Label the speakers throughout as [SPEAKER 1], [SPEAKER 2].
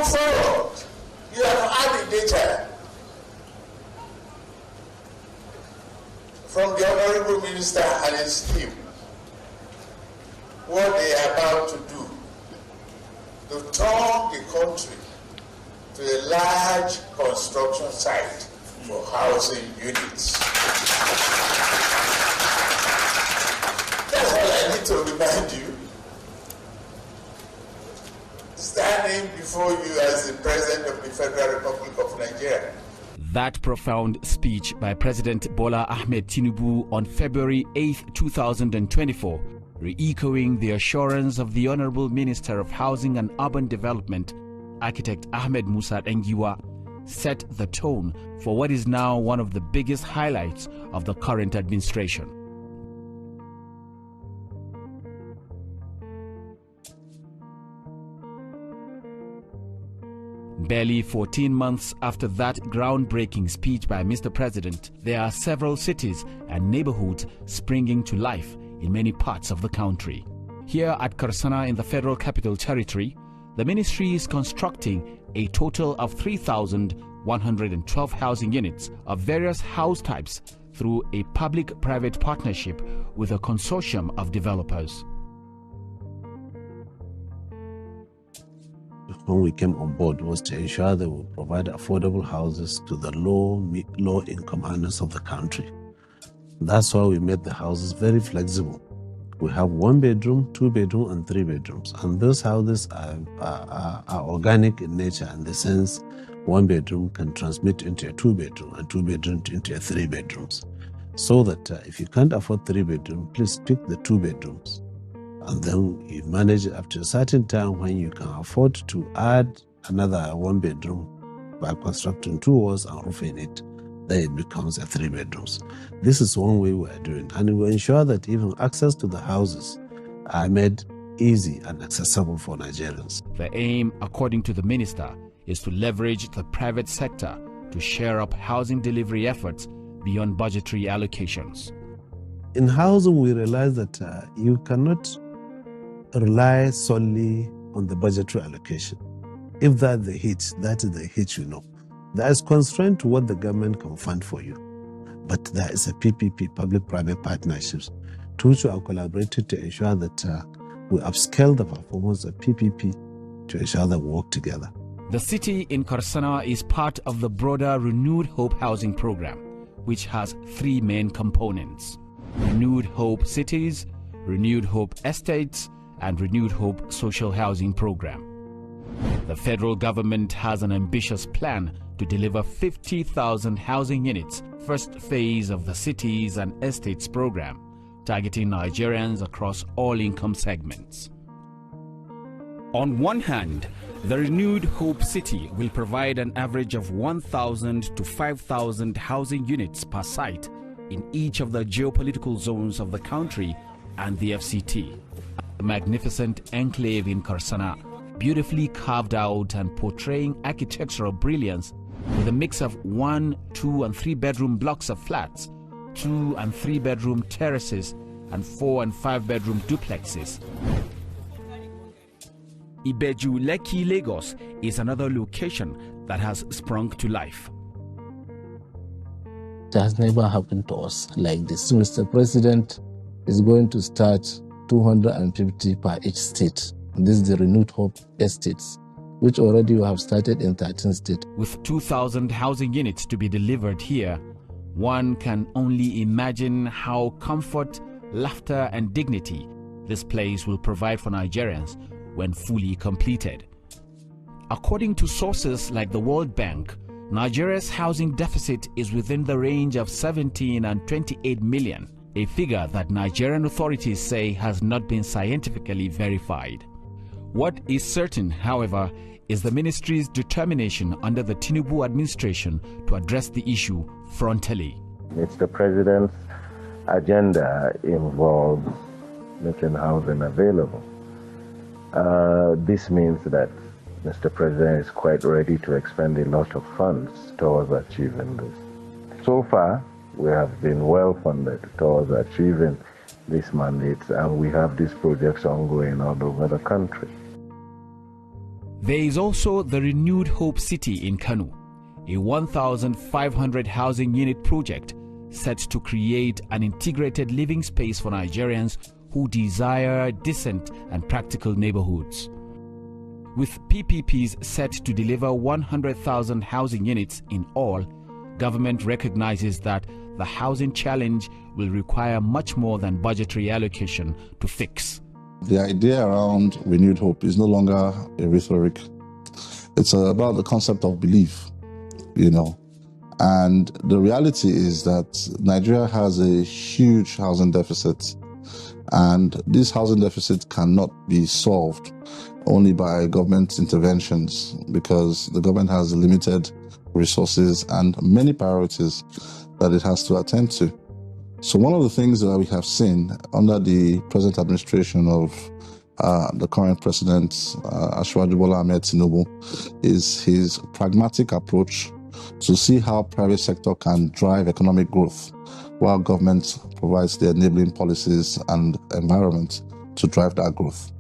[SPEAKER 1] come forward. You have had the data from the Honorable Minister and his team, what they are about to do to turn the country to a large construction site for housing units. That's all I need to remind you. Standing before you as the President of the Federal Republic of Nigeria.
[SPEAKER 2] That profound speech by President Bola Ahmed Tinubu on February 8, 2024, re-echoing the assurance of the Honorable Minister of Housing and Urban Development, Architect Ahmed Musa Dangiwa, set the tone for what is now one of the biggest highlights of the current administration. Barely 14 months after that groundbreaking speech by Mr. President, there are several cities and neighborhoods springing to life in many parts of the country. Here at Karsana in the Federal Capital Territory, the ministry is constructing a total of 3,112 housing units of various house types through a public-private partnership with a consortium of developers.
[SPEAKER 3] When we came on board was to ensure that we provide affordable houses to the low-income earners of the country. That's why we made the houses very flexible. We have 1 bedroom, 2 bedroom, and 3 bedrooms. And those houses are organic in nature, in the sense 1 bedroom can transmit into a 2 bedroom and 2 bedroom into a 3 bedrooms. So that if you can't afford 3 bedroom, please pick the 2 bedrooms. And then you manage it up to a certain time when you can afford to add another 1 bedroom by constructing 2 walls and roofing it. Then it becomes a 3 bedrooms. This is one way we are doing, and we ensure that even access to the houses are made easy and accessible for Nigerians.
[SPEAKER 2] The aim, according to the minister, is to leverage the private sector to share up housing delivery efforts beyond budgetary allocations.
[SPEAKER 3] In housing, we realize that you cannot rely solely on the budgetary allocation. If that's the hitch, that is the hitch you know. There is constraint to what the government can fund for you. But there is a PPP, public-private partnerships, to which we have collaborated to ensure that we upscale the performance of PPP to ensure that we work together.
[SPEAKER 2] The city in Karsana is part of the broader Renewed Hope housing program, which has 3 main components: Renewed Hope Cities, Renewed Hope Estates, and Renewed Hope Social Housing Program. The federal government has an ambitious plan to deliver 50,000 housing units, first phase of the Cities and Estates program, targeting Nigerians across all income segments. On one hand, the Renewed Hope City will provide an average of 1,000 to 5,000 housing units per site in each of the geopolitical zones of the country and the FCT. A magnificent enclave in Karsana, beautifully carved out and portraying architectural brilliance with a mix of 1, 2, and 3 bedroom blocks of flats, 2 and 3 bedroom terraces, and 4 and 5 bedroom duplexes. Ibeju Lekki, Lagos is another location that has sprung to life.
[SPEAKER 4] It has never happened to us like this. Mr. President is going to start 250 per each state. This is the Renewed Hope Estates, which already we have started in 13 states.
[SPEAKER 2] With 2,000 housing units to be delivered here, one can only imagine how comfort, laughter, and dignity this place will provide for Nigerians when fully completed. According to sources like the World Bank, Nigeria's housing deficit is within the range of 17 and 28 million, a figure that Nigerian authorities say has not been scientifically verified. What is certain, however, is the ministry's determination under the Tinubu administration to address the issue frontally.
[SPEAKER 5] Mr. President's agenda involves making housing available. This means that Mr. President is quite ready to expend a lot of funds towards achieving this. So far, we have been well funded towards achieving these mandates, and we have these projects ongoing all over the country.
[SPEAKER 2] There is also the Renewed Hope City in Kano, a 1,500 housing unit project set to create an integrated living space for Nigerians who desire decent and practical neighborhoods. With PPPs set to deliver 100,000 housing units in all, government recognizes that the housing challenge will require much more than budgetary allocation to fix.
[SPEAKER 6] The idea around renewed hope is no longer a rhetoric. It's about the concept of belief, And the reality is that Nigeria has a huge housing deficit, and this housing deficit cannot be solved only by government interventions, because the government has limited resources and many priorities that it has to attend to. So one of the things that we have seen under the present administration of the current president, Asiwaju Bola Ahmed Tinubu, is his pragmatic approach to see how private sector can drive economic growth while government provides the enabling policies and environment to drive that growth.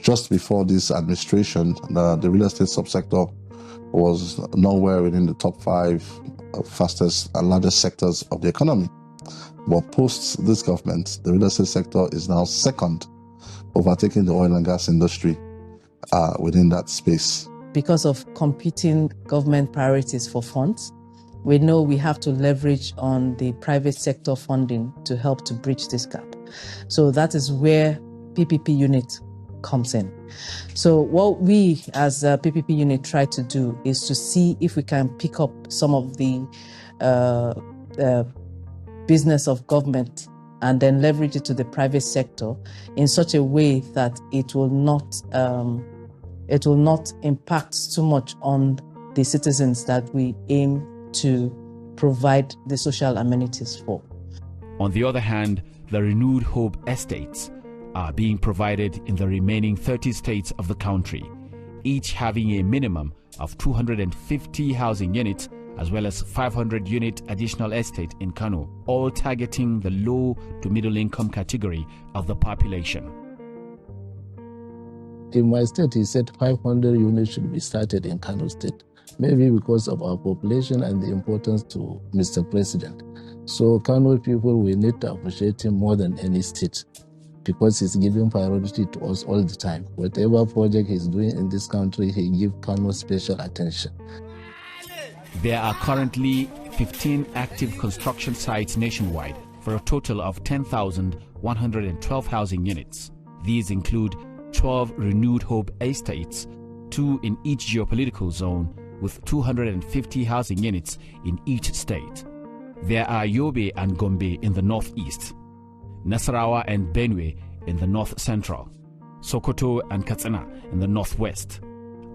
[SPEAKER 6] Just before this administration, the real estate subsector was nowhere within the top 5 fastest and largest sectors of the economy. But post this government, the real estate sector is now second, overtaking the oil and gas industry within that space.
[SPEAKER 7] Because of competing government priorities for funds, we know we have to leverage on the private sector funding to help to bridge this gap. So that is where PPP unit comes in. So what we as a PPP unit try to do is to see if we can pick up some of the business of government and then leverage it to the private sector in such a way that it will not impact too much on the citizens that we aim to provide the social amenities for.
[SPEAKER 2] On the other hand, the Renewed Hope estates are being provided in the remaining 30 states of the country, each having a minimum of 250 housing units as well as 500-unit additional estate in Kano, all targeting the low to middle income category of the population.
[SPEAKER 4] In my state, he said 500 units should be started in Kano State, maybe because of our population and the importance to Mr. President. So Kano people, we need to appreciate him more than any state, because he's giving priority to us all the time. Whatever project he's doing in this country, he gives Kano special attention.
[SPEAKER 2] There are currently 15 active construction sites nationwide for a total of 10,112 housing units. These include 12 Renewed Hope estates, 2 in each geopolitical zone, with 250 housing units in each state. There are Yobe and Gombe in the northeast, Nasarawa and Benue in the north central, Sokoto and Katsina in the northwest,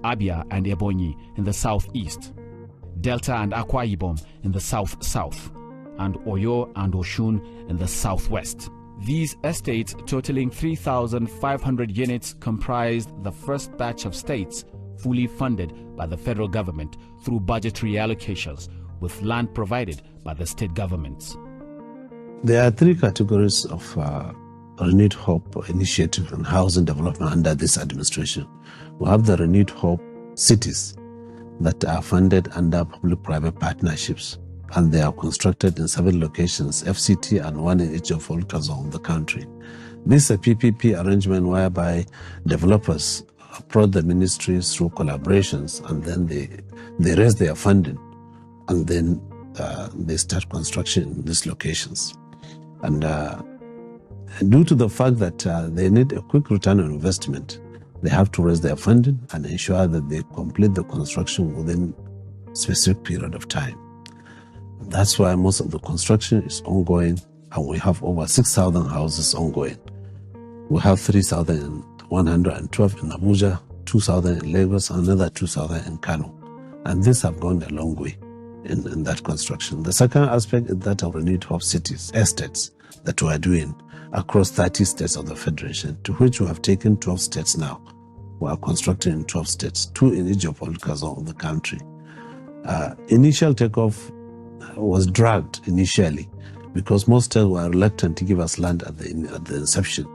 [SPEAKER 2] Abia and Ebonyi in the southeast, Delta and Akwa Ibom in the south-south, and Oyo and Oshun in the southwest. These estates, totaling 3,500 units, comprised the first batch of states fully funded by the federal government through budgetary allocations, with land provided by the state governments.
[SPEAKER 3] There are 3 categories of Renewed Hope initiative and housing development under this administration. We have the Renewed Hope cities that are funded under public-private partnerships, and they are constructed in 7 locations, FCT and 1 in each of all zones of the country. This is a PPP arrangement whereby developers approach the ministries through collaborations, and then they raise their funding, and then they start construction in these locations. And due to the fact that they need a quick return on investment, they have to raise their funding and ensure that they complete the construction within a specific period of time. That's why most of the construction is ongoing, and we have over 6,000 houses ongoing. We have 3,112 in Abuja, 2,000 in Lagos, another 2,000 in Kano. And these have gone a long way in that construction. The second aspect is that of Renewed Hope cities, estates that we are doing across 30 states of the Federation, to which we have taken 12 states now. We are constructing in 12 states, 2 in each geopolitical zone of the country. Initial takeoff was dragged initially because most states were reluctant to give us land at the inception.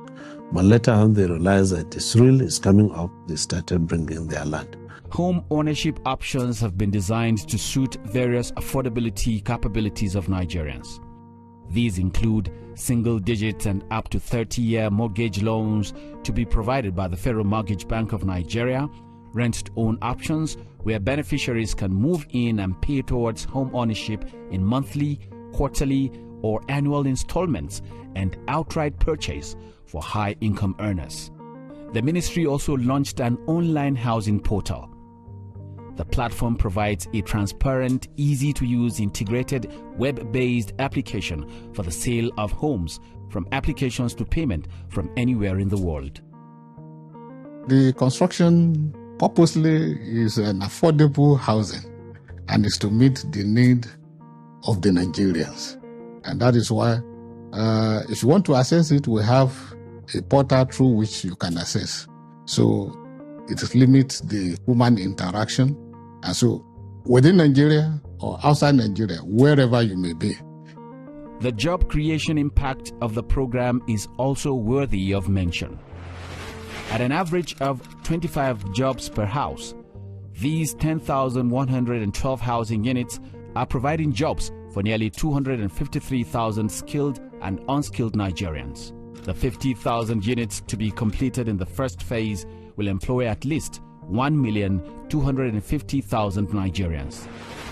[SPEAKER 3] But later on, they realized that this really is coming up. They started bringing their land.
[SPEAKER 2] Home ownership options have been designed to suit various affordability capabilities of Nigerians. These include single-digit and up to 30-year mortgage loans to be provided by the Federal Mortgage Bank of Nigeria, rent-to-own options where beneficiaries can move in and pay towards home ownership in monthly, quarterly, or annual installments, and outright purchase for high-income earners. The ministry also launched an online housing portal. The platform provides a transparent, easy-to-use, integrated, web-based application for the sale of homes, from applications to payment from anywhere in the world.
[SPEAKER 8] The construction purposely is an affordable housing and is to meet the need of the Nigerians. And that is why, if you want to access it, we have a portal through which you can access. So it limits the human interaction. And so within Nigeria or outside Nigeria, wherever you may be.
[SPEAKER 2] The job creation impact of the program is also worthy of mention. At an average of 25 jobs per house, these 10,112 housing units are providing jobs for nearly 253,000 skilled and unskilled Nigerians. The 50,000 units to be completed in the first phase will employ at least 1,250,000 Nigerians.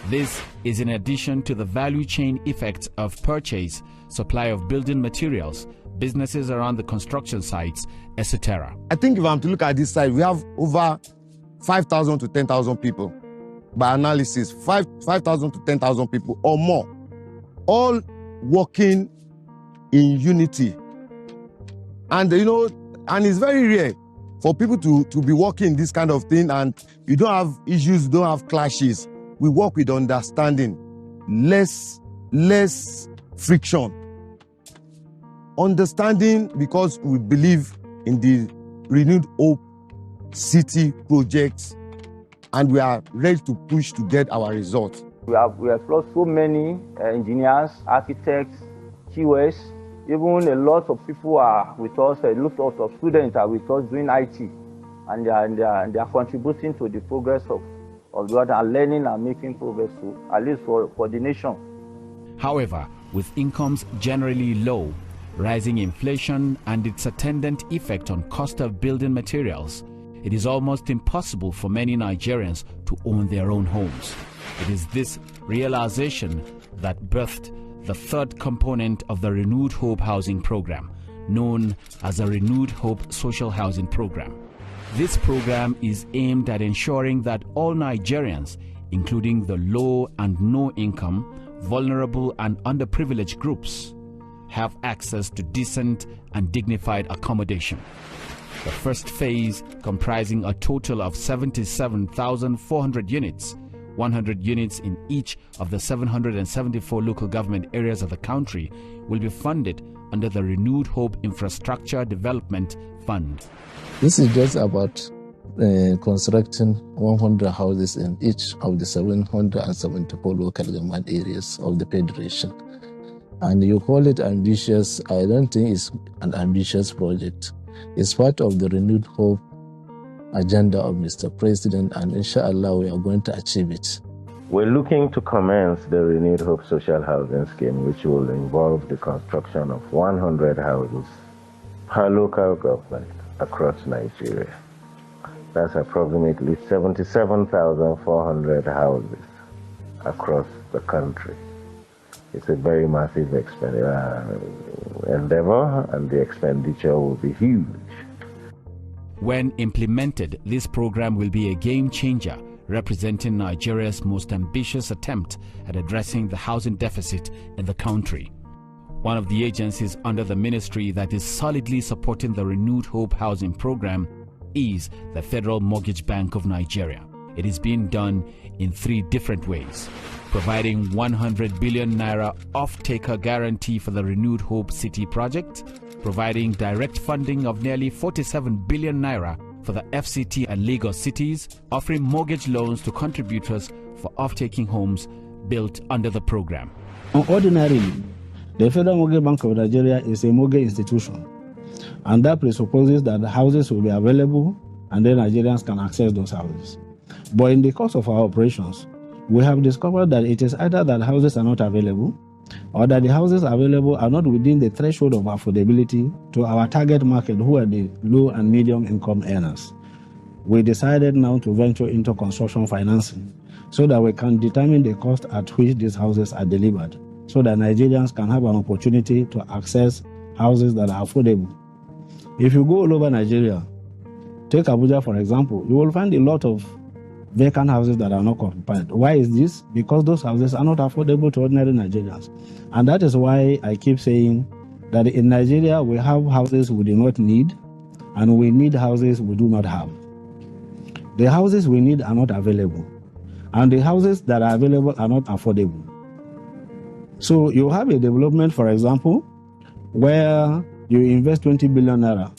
[SPEAKER 2] This is in addition to the value chain effects of purchase, supply of building materials, businesses around the construction sites, etc.
[SPEAKER 9] I think if I'm to look at this side, we have over 5,000 to 10,000 people. By analysis, 5,000 to 10,000 people or more, all working in unity. And and it's very rare for people to be working this kind of thing, and you don't have issues, you don't have clashes. We work with understanding, less friction. Understanding, because we believe in the Renewed Hope City project, and we are ready to push to get our results.
[SPEAKER 10] We have lost so many engineers, architects, QS. Even a lot of people are with us, a lot of students are with us doing IT, and they are contributing to the progress of the world and learning and making progress too, at least for the nation.
[SPEAKER 2] However, with incomes generally low, rising inflation and its attendant effect on cost of building materials, it is almost impossible for many Nigerians to own their own homes. It is this realization that birthed the third component of the Renewed Hope Housing Program, known as the Renewed Hope Social Housing Program. This program is aimed at ensuring that all Nigerians, including the low and no income, vulnerable and underprivileged groups, have access to decent and dignified accommodation. The first phase, comprising a total of 77,400 units, 100 units in each of the 774 local government areas of the country, will be funded under the Renewed Hope Infrastructure Development Fund.
[SPEAKER 4] This is just about constructing 100 houses in each of the 774 local government areas of the Federation. And you call it ambitious. I don't think it's an ambitious project. It's part of the Renewed Hope agenda of Mr. President, and inshallah we are going to achieve it.
[SPEAKER 5] We're looking to commence the Renewed Hope Social Housing Scheme, which will involve the construction of 100 houses per local government across Nigeria. That's approximately 77,400 houses across the country. It's a very massive endeavor, and the expenditure will be huge.
[SPEAKER 2] When implemented, this program will be a game changer, representing Nigeria's most ambitious attempt at addressing the housing deficit in the country. One of the agencies under the ministry that is solidly supporting the Renewed Hope Housing Program is the Federal Mortgage Bank of Nigeria. It is being done in 3 different ways: providing 100 billion naira off-taker guarantee for the Renewed Hope City project, providing direct funding of nearly 47 billion naira for the FCT and Lagos cities, offering mortgage loans to contributors for off-taking homes built under the program.
[SPEAKER 11] Ordinarily, the Federal Mortgage Bank of Nigeria is a mortgage institution, and that presupposes that the houses will be available and then Nigerians can access those houses. But in the course of our operations, we have discovered that it is either that houses are not available or that the houses available are not within the threshold of affordability to our target market, who are the low and medium income earners. We decided now to venture into construction financing so that we can determine the cost at which these houses are delivered, so that Nigerians can have an opportunity to access houses that are affordable. If you go all over Nigeria, take Abuja for example, you will find a lot of vacant houses that are not occupied. Why is this? Because those houses are not affordable to ordinary Nigerians. And that is why I keep saying that in Nigeria, we have houses we do not need, and we need houses we do not have. The houses we need are not available, and the houses that are available are not affordable. So you have a development, for example, where you invest 20 billion naira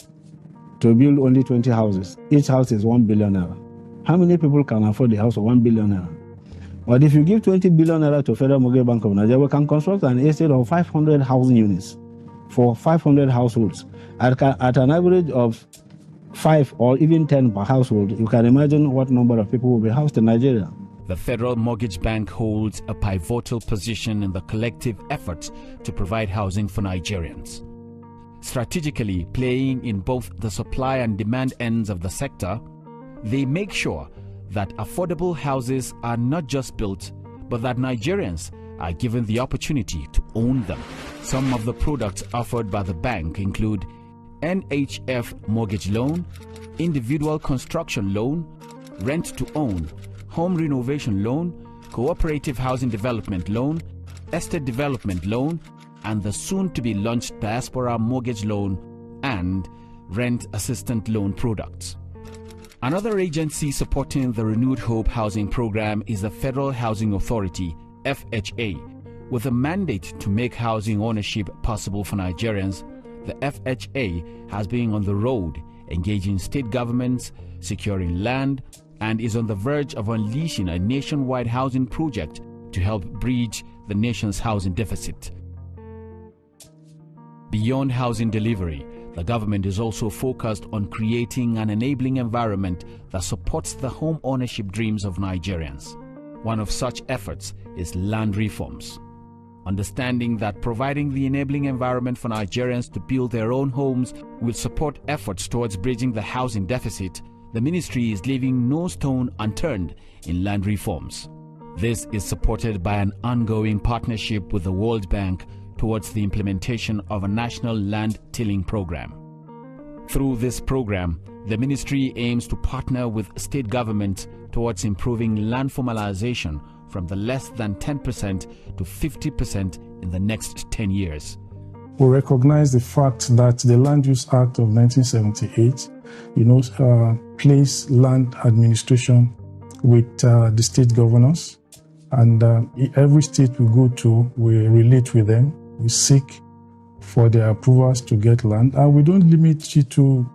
[SPEAKER 11] to build only 20 houses. Each house is 1 billion naira. How many people can afford the house of 1 billion naira? But if you give 20 billion naira to Federal Mortgage Bank of Nigeria, we can construct an estate of 500 housing units for 500 households at an average of 5 or even 10 per household. You can imagine what number of people will be housed in Nigeria.
[SPEAKER 2] The Federal Mortgage Bank holds a pivotal position in the collective efforts to provide housing for Nigerians. Strategically playing in both the supply and demand ends of the sector, they make sure that affordable houses are not just built, but that Nigerians are given the opportunity to own them. Some of the products offered by the bank include NHF mortgage loan, individual construction loan, rent to own, home renovation loan, cooperative housing development loan, estate development loan, and the soon-to-be launched diaspora mortgage loan and rent assistant loan products. Another agency supporting the Renewed Hope Housing Program is the Federal Housing Authority, FHA. With a mandate to make housing ownership possible for Nigerians, the FHA has been on the road, engaging state governments, securing land, and is on the verge of unleashing a nationwide housing project to help bridge the nation's housing deficit. Beyond housing delivery, the government is also focused on creating an enabling environment that supports the home ownership dreams of Nigerians. One of such efforts is land reforms. Understanding that providing the enabling environment for Nigerians to build their own homes will support efforts towards bridging the housing deficit, the ministry is leaving no stone unturned in land reforms. This is supported by an ongoing partnership with the World Bank towards the implementation of a national land tilling program. Through this program, the ministry aims to partner with state governments towards improving land formalization from the less than 10% to 50% in the next 10 years.
[SPEAKER 12] We recognize the fact that the Land Use Act of 1978, placed land administration with the state governors, and every state we go to, we relate with them. We seek for their approvals to get land, and we don't limit it to.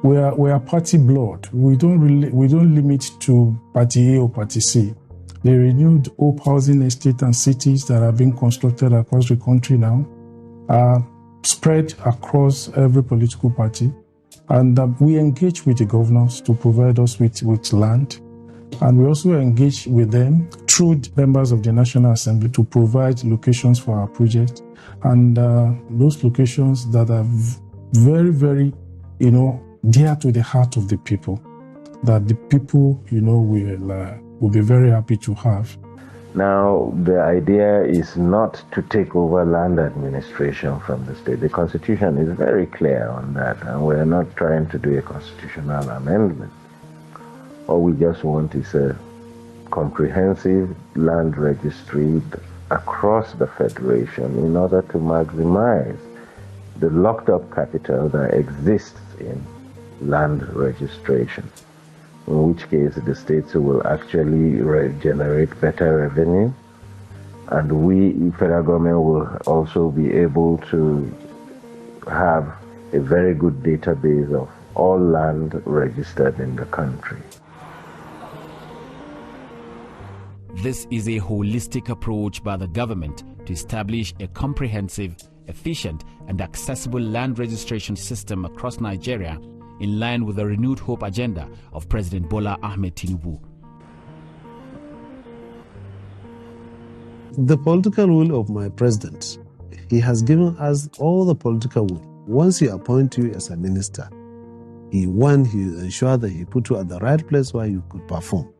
[SPEAKER 12] We are party blood. We don't limit to party A or party C. The Renewed Hope housing estate and cities that are being constructed across the country now are spread across every political party, and we engage with the governors to provide us with land. And we also engage with them through members of the National Assembly to provide locations for our project. And those locations that are very, very, dear to the heart of the people, that the people, will be very happy to have.
[SPEAKER 5] Now, the idea is not to take over land administration from the state. The Constitution is very clear on that, and we're not trying to do a constitutional amendment. All we just want is a comprehensive land registry across the Federation in order to maximize the locked-up capital that exists in land registration, in which case the states will actually generate better revenue, and we, federal government, will also be able to have a very good database of all land registered in the country.
[SPEAKER 2] This is a holistic approach by the government to establish a comprehensive, efficient, and accessible land registration system across Nigeria in line with the Renewed Hope agenda of President Bola Ahmed Tinubu.
[SPEAKER 3] The political will of my president, he has given us all the political will. Once he appoints you as a minister, he ensure that he put you at the right place where you could perform.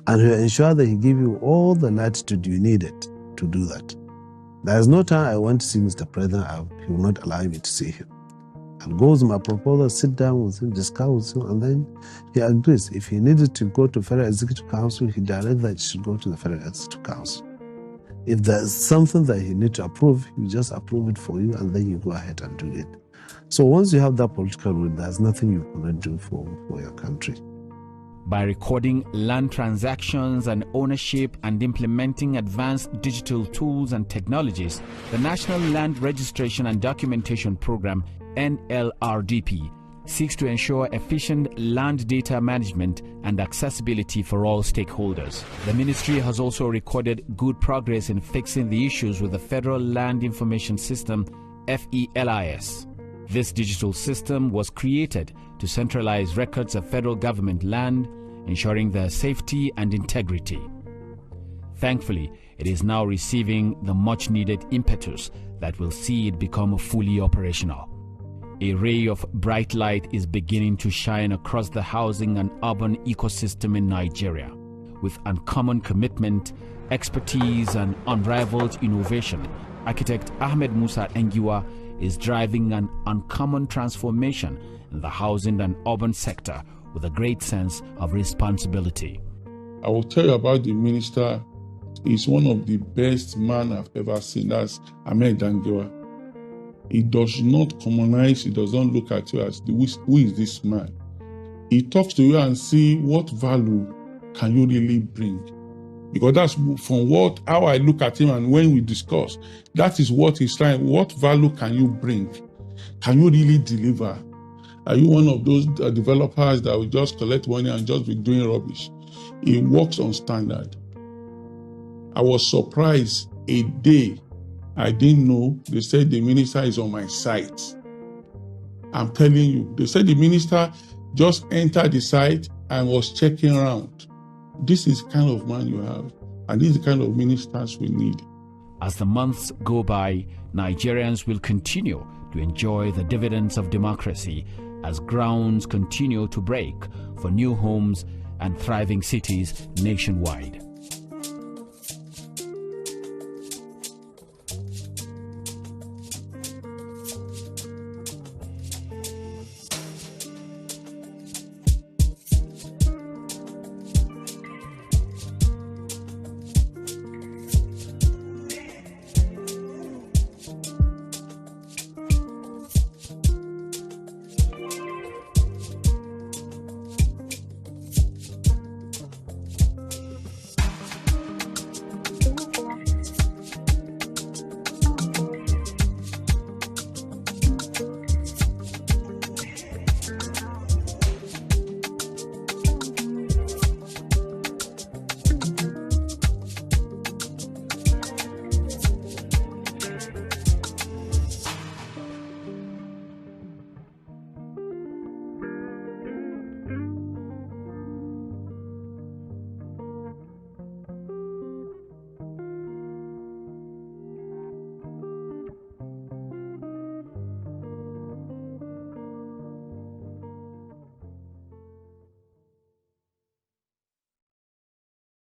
[SPEAKER 3] And he ensure that he give you all the latitude you needed to do that. There is no time I want to see Mr. President, he will not allow me to see him. And goes my proposal, sit down with him, discuss with him, and then he agrees. If he needed to go to Federal Executive Council, he directs that it should go to the Federal Executive Council. If there's something that he needs to approve, he just approve it for you, and then you go ahead and do it. So once you have that political will, there's nothing you cannot do for your country.
[SPEAKER 2] By recording land transactions and ownership and implementing advanced digital tools and technologies, the National Land Registration and Documentation Program, NLRDP, seeks to ensure efficient land data management and accessibility for all stakeholders. The ministry has also recorded good progress in fixing the issues with the Federal Land Information System, FELIS. This digital system was created to centralize records of federal government land, ensuring their safety and integrity. Thankfully, it is now receiving the much-needed impetus that will see it become fully operational. A ray of bright light is beginning to shine across the housing and urban ecosystem in Nigeria. With uncommon commitment, expertise, and unrivaled innovation, architect Ahmed Musa Engiwa is driving an uncommon transformation in the housing and urban sector with a great sense of responsibility.
[SPEAKER 13] I will tell you about the minister. He's one of the best men I've ever seen. That's Ahmed Engiwa. He does not commonize. He does not look at you as who is this man. He talks to you and see what value can you really bring. Because that's from how I look at him, and when we discuss, that is what he's trying. What value can you bring? Can you really deliver? Are you one of those developers that will just collect money and just be doing rubbish? He works on standard. I was surprised a day. I didn't know. They said the minister is on my site. I'm telling you. They said the minister just entered the site and was checking around. This is the kind of man you have. And this is the kind of ministers we need.
[SPEAKER 2] As the months go by, Nigerians will continue to enjoy the dividends of democracy as grounds continue to break for new homes and thriving cities nationwide.